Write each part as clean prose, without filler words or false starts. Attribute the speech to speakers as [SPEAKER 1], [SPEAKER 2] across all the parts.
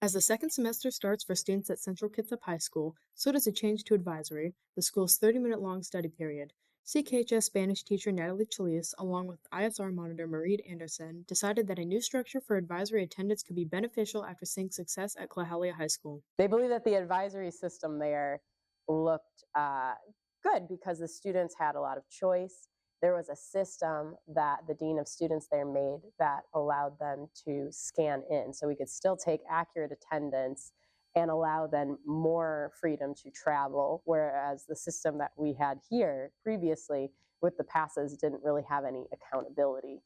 [SPEAKER 1] As the second semester starts for students at Central Kitsap High School, so does a change to advisory, the school's 30-minute-long study period. CKHS Spanish teacher Natalie Chalias, along with ISR monitor Marie Anderson, decided that a new structure for advisory attendance could be beneficial after seeing success at Clahalia High School.
[SPEAKER 2] They believe that the advisory system there looked good because the students had a lot of choice. There was a system that the dean of students there made that allowed them to scan in, so we could still take accurate attendance and allow them more freedom to travel, whereas the system that we had here previously with the passes didn't really have any accountability.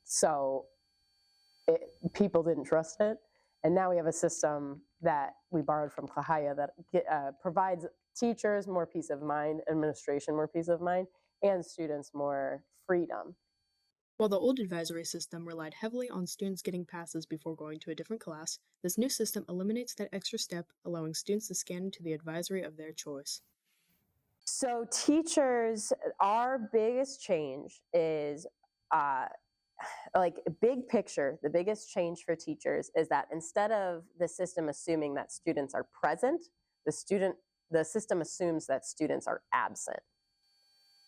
[SPEAKER 2] So people didn't trust it. And now we have a system that we borrowed from Clahalia that provides teachers more peace of mind, administration more peace of mind, and students more freedom.
[SPEAKER 1] While the old advisory system relied heavily on students getting passes before going to a different class, this new system eliminates that extra step, allowing students to scan into the advisory of their choice.
[SPEAKER 2] So teachers, our biggest change is like big picture, the biggest change for teachers is that instead of the system assuming that students are present, the system assumes that students are absent.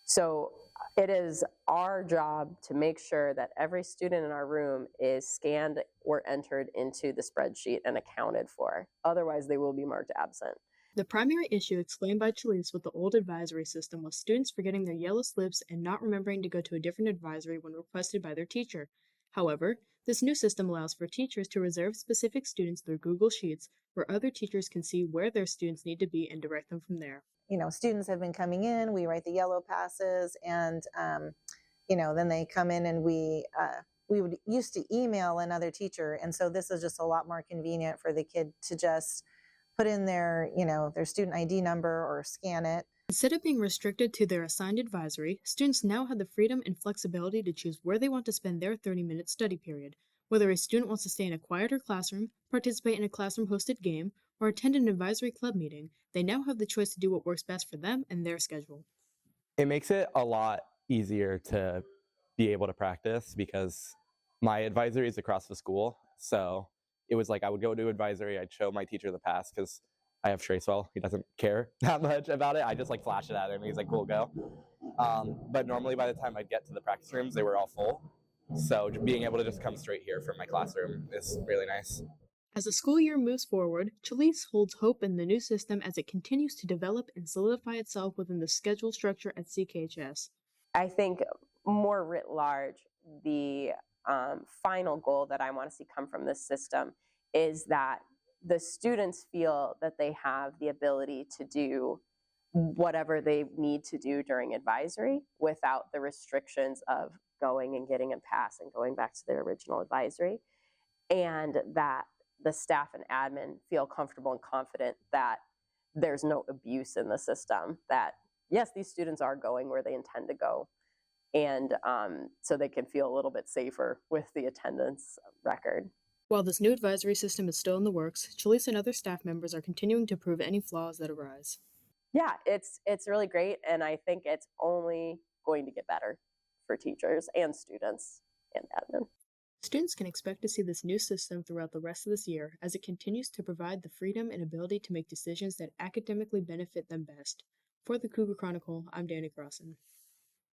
[SPEAKER 2] So it is our job to make sure that every student in our room is scanned or entered into the spreadsheet and accounted for. Otherwise, they will be marked absent.
[SPEAKER 1] The primary issue explained by Chalice with the old advisory system was students forgetting their yellow slips and not remembering to go to a different advisory when requested by their teacher. However, this new system allows for teachers to reserve specific students through Google Sheets, where other teachers can see where their students need to be and direct them from there.
[SPEAKER 3] Students have been coming in, we write the yellow passes, and then they come in and we would used to email another teacher, and so this is just a lot more convenient for the kid to just put in their student ID number or scan it.
[SPEAKER 1] Instead of being restricted to their assigned advisory, students now have the freedom and flexibility to choose where they want to spend their 30-minute study period. Whether a student wants to stay in a quieter classroom, participate in a classroom-hosted game, or attend an advisory club meeting, they now have the choice to do what works best for them and their schedule.
[SPEAKER 4] It makes it a lot easier to be able to practice because my advisory is across the school. So it was like I would go to advisory, I'd show my teacher the pass because I have Tracewell. He doesn't care that much about it. I just like flash it at him. He's like, cool, go. But normally by the time I'd get to the practice rooms, they were all full. So being able to just come straight here from my classroom is really nice.
[SPEAKER 1] As the school year moves forward, Chalice holds hope in the new system as it continues to develop and solidify itself within the schedule structure at CKHS.
[SPEAKER 2] I think more writ large, the final goal that I want to see come from this system is that the students feel that they have the ability to do whatever they need to do during advisory without the restrictions of going and getting a pass and going back to their original advisory, and that the staff and admin feel comfortable and confident that there's no abuse in the system, that yes, these students are going where they intend to go, and so they can feel a little bit safer with the attendance record.
[SPEAKER 1] While this new advisory system is still in the works, Chalice and other staff members are continuing to prove any flaws that arise.
[SPEAKER 2] Yeah, it's really great, and I think it's only going to get better for teachers and students and admin.
[SPEAKER 1] Students can expect to see this new system throughout the rest of this year as it continues to provide the freedom and ability to make decisions that academically benefit them best. For the Cougar Chronicle, I'm Danny Crossan.